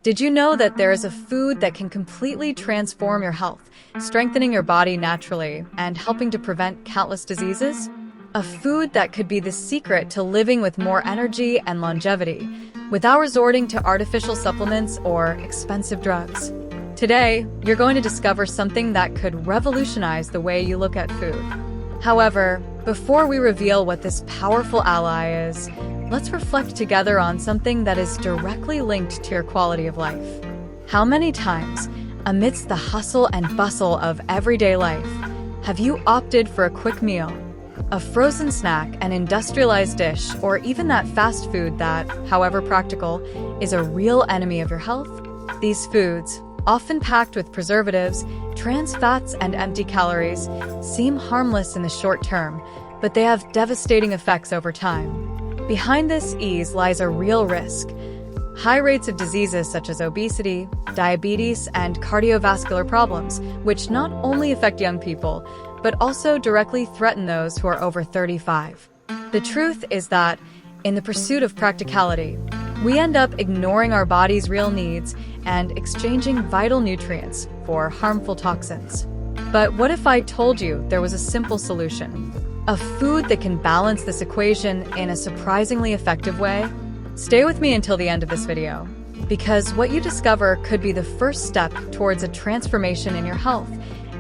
Did you know that there is a food that can completely transform your health, strengthening your body naturally and helping to prevent countless diseases? A food that could be the secret to living with more energy and longevity, without resorting to artificial supplements or expensive drugs. Today, you're going to discover something that could revolutionize the way you look at food. However, before we reveal what this powerful ally is, let's reflect together on something that is directly linked to your quality of life. How many times, amidst the hustle and bustle of everyday life, have you opted for a quick meal, a frozen snack, an industrialized dish, or even that fast food that, however practical, is a real enemy of your health? These foods, often packed with preservatives, trans fats, and empty calories, seem harmless in the short term, but they have devastating effects over time. Behind this ease lies a real risk. High rates of diseases such as obesity, diabetes, and cardiovascular problems, which not only affect young people, but also directly threaten those who are over 35. The truth is that, in the pursuit of practicality, we end up ignoring our body's real needs and exchanging vital nutrients for harmful toxins. But what if I told you there was a simple solution? A food that can balance this equation in a surprisingly effective way? Stay with me until the end of this video, because what you discover could be the first step towards a transformation in your health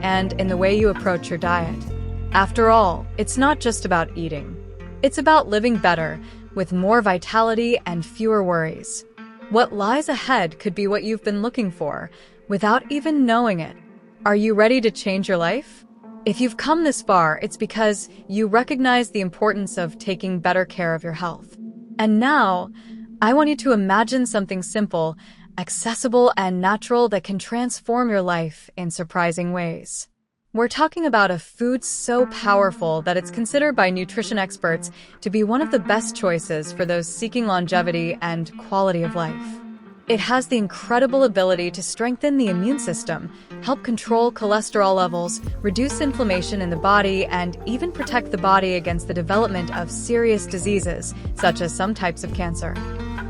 and in the way you approach your diet. After all, it's not just about eating. It's about living better, with more vitality and fewer worries. What lies ahead could be what you've been looking for, without even knowing it. Are you ready to change your life? If you've come this far, it's because you recognize the importance of taking better care of your health. And now, I want you to imagine something simple, accessible, and natural that can transform your life in surprising ways. We're talking about a food so powerful that it's considered by nutrition experts to be one of the best choices for those seeking longevity and quality of life. It has the incredible ability to strengthen the immune system, help control cholesterol levels, reduce inflammation in the body, and even protect the body against the development of serious diseases, such as some types of cancer.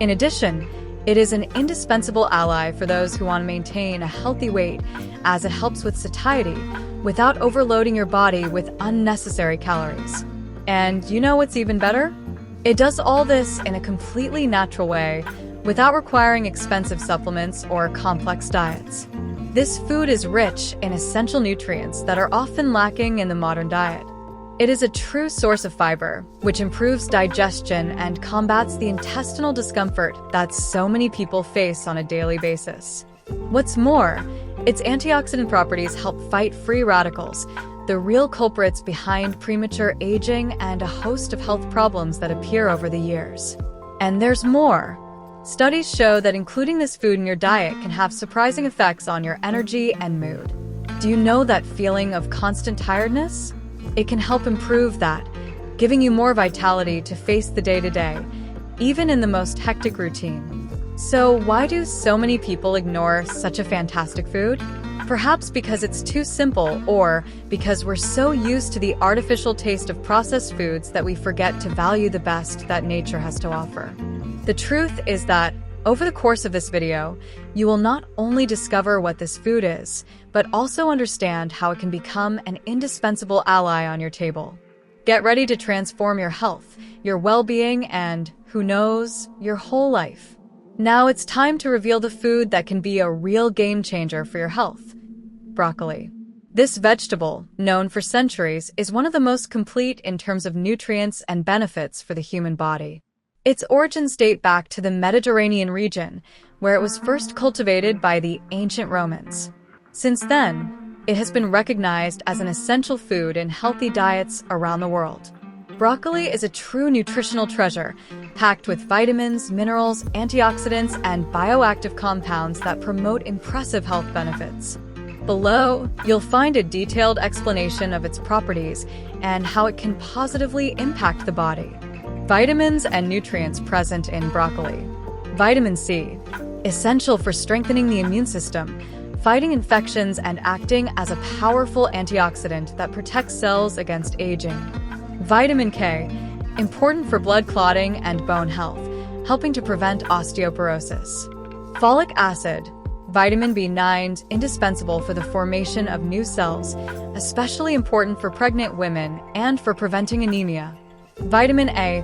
In addition, it is an indispensable ally for those who want to maintain a healthy weight, as it helps with satiety without overloading your body with unnecessary calories. And you know what's even better? It does all this in a completely natural way, without requiring expensive supplements or complex diets. This food is rich in essential nutrients that are often lacking in the modern diet. It is a true source of fiber, which improves digestion and combats the intestinal discomfort that so many people face on a daily basis. What's more, its antioxidant properties help fight free radicals, the real culprits behind premature aging and a host of health problems that appear over the years. And there's more. Studies show that including this food in your diet can have surprising effects on your energy and mood. Do you know that feeling of constant tiredness? It can help improve that, giving you more vitality to face the day-to-day, even in the most hectic routine. So why do so many people ignore such a fantastic food? Perhaps because it's too simple, or because we're so used to the artificial taste of processed foods that we forget to value the best that nature has to offer. The truth is that, over the course of this video, you will not only discover what this food is, but also understand how it can become an indispensable ally on your table. Get ready to transform your health, your well-being, and, who knows, your whole life. Now it's time to reveal the food that can be a real game changer for your health. Broccoli. This vegetable, known for centuries, is one of the most complete in terms of nutrients and benefits for the human body. Its origins date back to the Mediterranean region, where it was first cultivated by the ancient Romans. Since then, it has been recognized as an essential food in healthy diets around the world. Broccoli is a true nutritional treasure, packed with vitamins, minerals, antioxidants, and bioactive compounds that promote impressive health benefits. Below, you'll find a detailed explanation of its properties and how it can positively impact the body. Vitamins and nutrients present in broccoli. Vitamin C, essential for strengthening the immune system, fighting infections, and acting as a powerful antioxidant that protects cells against aging. Vitamin K, important for blood clotting and bone health, helping to prevent osteoporosis. Folic acid, vitamin B9, indispensable for the formation of new cells, especially important for pregnant women and for preventing anemia. Vitamin A,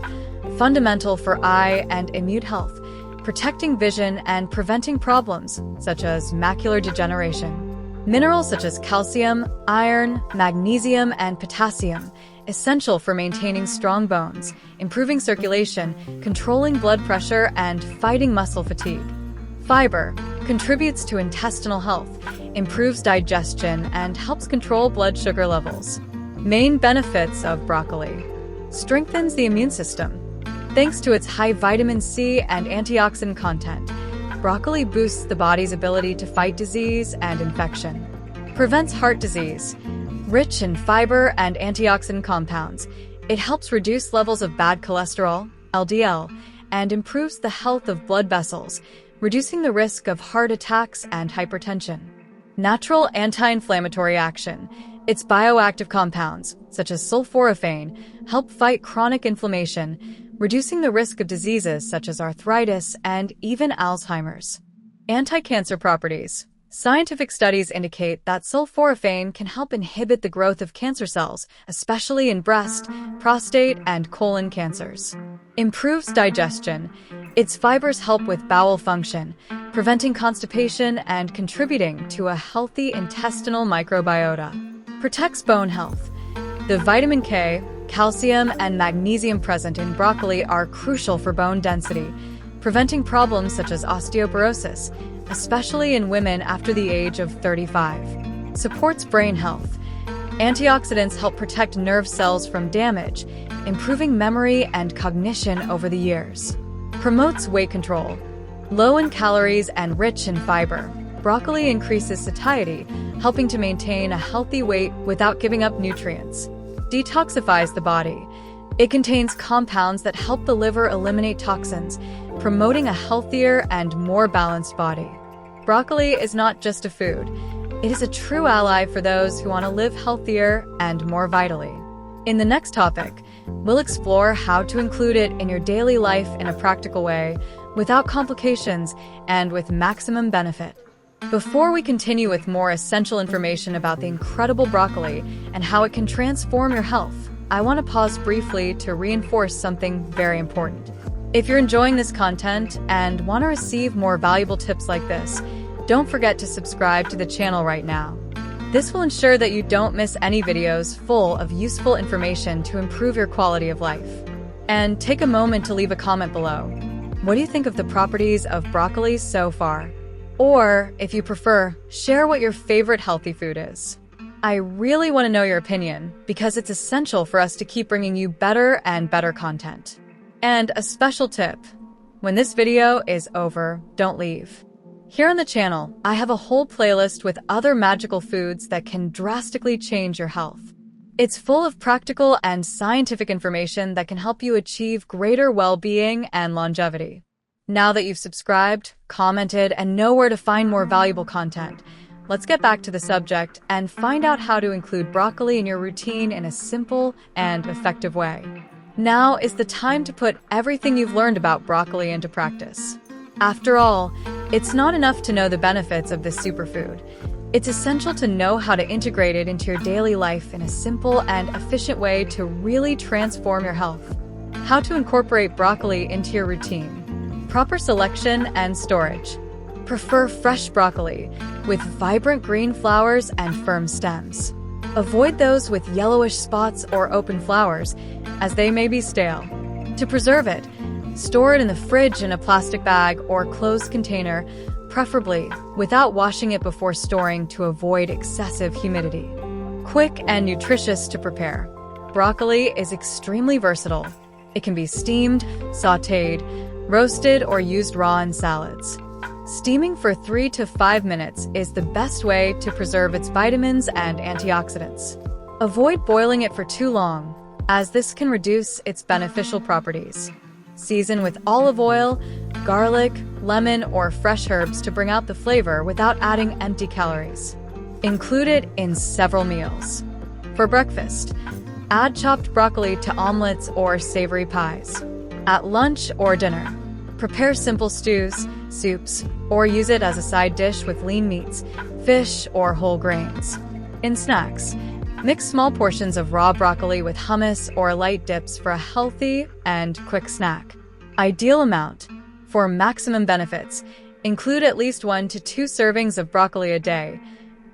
fundamental for eye and immune health, protecting vision and preventing problems such as macular degeneration. Minerals such as calcium, iron, magnesium, and potassium, essential for maintaining strong bones, improving circulation, controlling blood pressure, and fighting muscle fatigue. Fiber contributes to intestinal health, improves digestion, and helps control blood sugar levels. Main benefits of broccoli: strengthens the immune system. Thanks to its high vitamin C and antioxidant content, broccoli boosts the body's ability to fight disease and infection. Prevents heart disease. Rich in fiber and antioxidant compounds, it helps reduce levels of bad cholesterol, LDL, and improves the health of blood vessels, reducing the risk of heart attacks and hypertension. Natural anti-inflammatory action. Its bioactive compounds, such as sulforaphane, help fight chronic inflammation, reducing the risk of diseases such as arthritis and even Alzheimer's. Anti-cancer properties. Scientific studies indicate that sulforaphane can help inhibit the growth of cancer cells, especially in breast, prostate, and colon cancers. Improves digestion. Its fibers help with bowel function, preventing constipation and contributing to a healthy intestinal microbiota. Protects bone health. The vitamin K, calcium, and magnesium present in broccoli are crucial for bone density, preventing problems such as osteoporosis, especially in women after the age of 35. Supports brain health. Antioxidants help protect nerve cells from damage, improving memory and cognition over the years. Promotes weight control. Low in calories and rich in fiber, broccoli increases satiety, helping to maintain a healthy weight without giving up nutrients. Detoxifies the body. It contains compounds that help the liver eliminate toxins, promoting a healthier and more balanced body. Broccoli is not just a food. It is a true ally for those who want to live healthier and more vitally. In the next topic, we'll explore how to include it in your daily life in a practical way, without complications and with maximum benefit. Before we continue with more essential information about the incredible broccoli and how it can transform your health, I want to pause briefly to reinforce something very important. If you're enjoying this content and want to receive more valuable tips like this, don't forget to subscribe to the channel right now. This will ensure that you don't miss any videos full of useful information to improve your quality of life. And take a moment to leave a comment below. What do you think of the properties of broccoli so far? Or, if you prefer, share what your favorite healthy food is. I really want to know your opinion because it's essential for us to keep bringing you better and better content. And a special tip: when this video is over, don't leave. Here on the channel, I have a whole playlist with other magical foods that can drastically change your health. It's full of practical and scientific information that can help you achieve greater well-being and longevity. Now that you've subscribed, commented, and know where to find more valuable content, let's get back to the subject and find out how to include broccoli in your routine in a simple and effective way. Now is the time to put everything you've learned about broccoli into practice. After all, it's not enough to know the benefits of this superfood. It's essential to know how to integrate it into your daily life in a simple and efficient way to really transform your health. How to incorporate broccoli into your routine. Proper selection and storage. Prefer fresh broccoli with vibrant green flowers and firm stems. Avoid those with yellowish spots or open flowers, as they may be stale. To preserve it, store it in the fridge in a plastic bag or closed container, preferably without washing it before storing to avoid excessive humidity. Quick and nutritious to prepare. Broccoli is extremely versatile. It can be steamed, sautéed, roasted, or used raw in salads. Steaming for 3 to 5 minutes is the best way to preserve its vitamins and antioxidants. Avoid boiling it for too long, as this can reduce its beneficial properties. Season with olive oil, garlic, lemon, or fresh herbs to bring out the flavor without adding empty calories. Include it in several meals. For breakfast, add chopped broccoli to omelets or savory pies. At lunch or dinner, prepare simple stews, soups, or use it as a side dish with lean meats, fish, or whole grains. In snacks, mix small portions of raw broccoli with hummus or light dips for a healthy and quick snack. Ideal amount. For maximum benefits, include at least 1 to 2 servings of broccoli a day.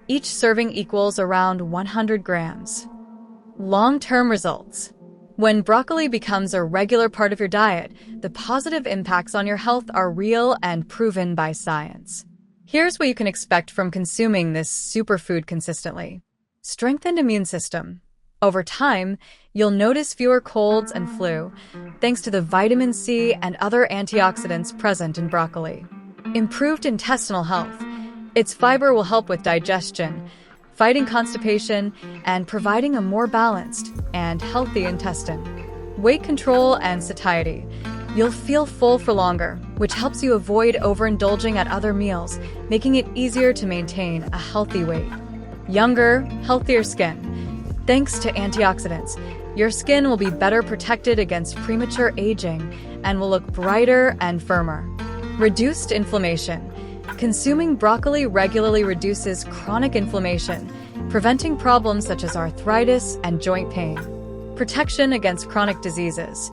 Each serving equals around 100 grams. Long-term results. When broccoli becomes a regular part of your diet, the positive impacts on your health are real and proven by science. Here's what you can expect from consuming this superfood consistently. Strengthened immune system. Over time, you'll notice fewer colds and flu, thanks to the vitamin C and other antioxidants present in broccoli. Improved intestinal health. Its fiber will help with digestion, fighting constipation, and providing a more balanced and healthy intestine. Weight control and satiety. You'll feel full for longer, which helps you avoid overindulging at other meals, making it easier to maintain a healthy weight. Younger, healthier skin. Thanks to antioxidants, your skin will be better protected against premature aging and will look brighter and firmer. Reduced inflammation. Consuming broccoli regularly reduces chronic inflammation, preventing problems such as arthritis and joint pain. Protection against chronic diseases.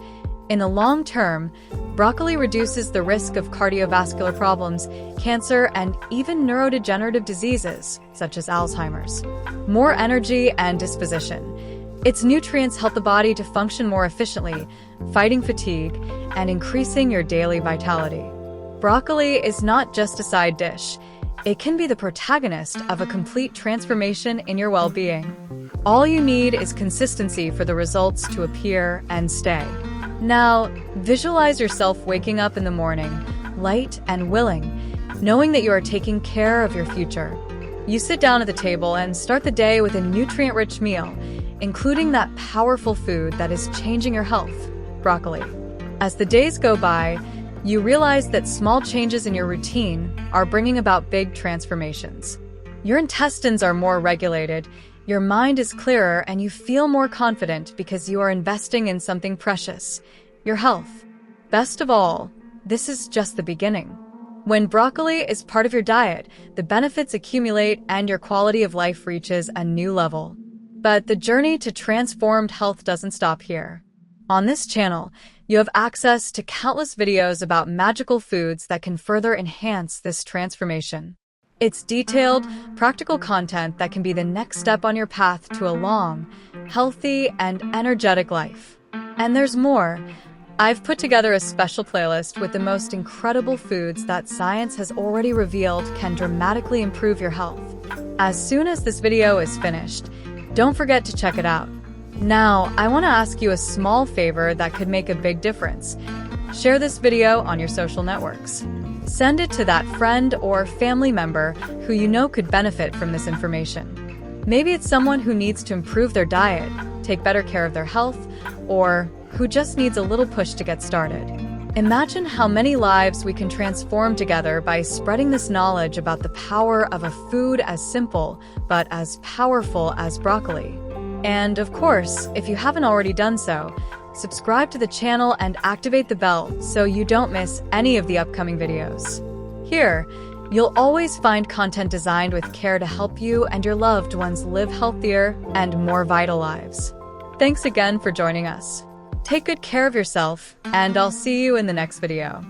In the long term, broccoli reduces the risk of cardiovascular problems, cancer, and even neurodegenerative diseases, such as Alzheimer's. More energy and disposition. Its nutrients help the body to function more efficiently, fighting fatigue and increasing your daily vitality. Broccoli is not just a side dish. It can be the protagonist of a complete transformation in your well-being. All you need is consistency for the results to appear and stay. Now, visualize yourself waking up in the morning, light and willing, knowing that you are taking care of your future. You sit down at the table and start the day with a nutrient-rich meal, including that powerful food that is changing your health, broccoli. As the days go by, you realize that small changes in your routine are bringing about big transformations. Your intestines are more regulated, your mind is clearer, and you feel more confident because you are investing in something precious, your health. Best of all, this is just the beginning. When broccoli is part of your diet, the benefits accumulate and your quality of life reaches a new level. But the journey to transformed health doesn't stop here. On this channel, you have access to countless videos about magical foods that can further enhance this transformation. It's detailed, practical content that can be the next step on your path to a long, healthy, and energetic life. And there's more. I've put together a special playlist with the most incredible foods that science has already revealed can dramatically improve your health. As soon as this video is finished, don't forget to check it out. Now, I want to ask you a small favor that could make a big difference. Share this video on your social networks. Send it to that friend or family member who you know could benefit from this information. Maybe it's someone who needs to improve their diet, take better care of their health, or who just needs a little push to get started. Imagine how many lives we can transform together by spreading this knowledge about the power of a food as simple but as powerful as broccoli. And of course, if you haven't already done so, subscribe to the channel and activate the bell so you don't miss any of the upcoming videos. Here, you'll always find content designed with care to help you and your loved ones live healthier and more vital lives. Thanks again for joining us. Take good care of yourself, and I'll see you in the next video.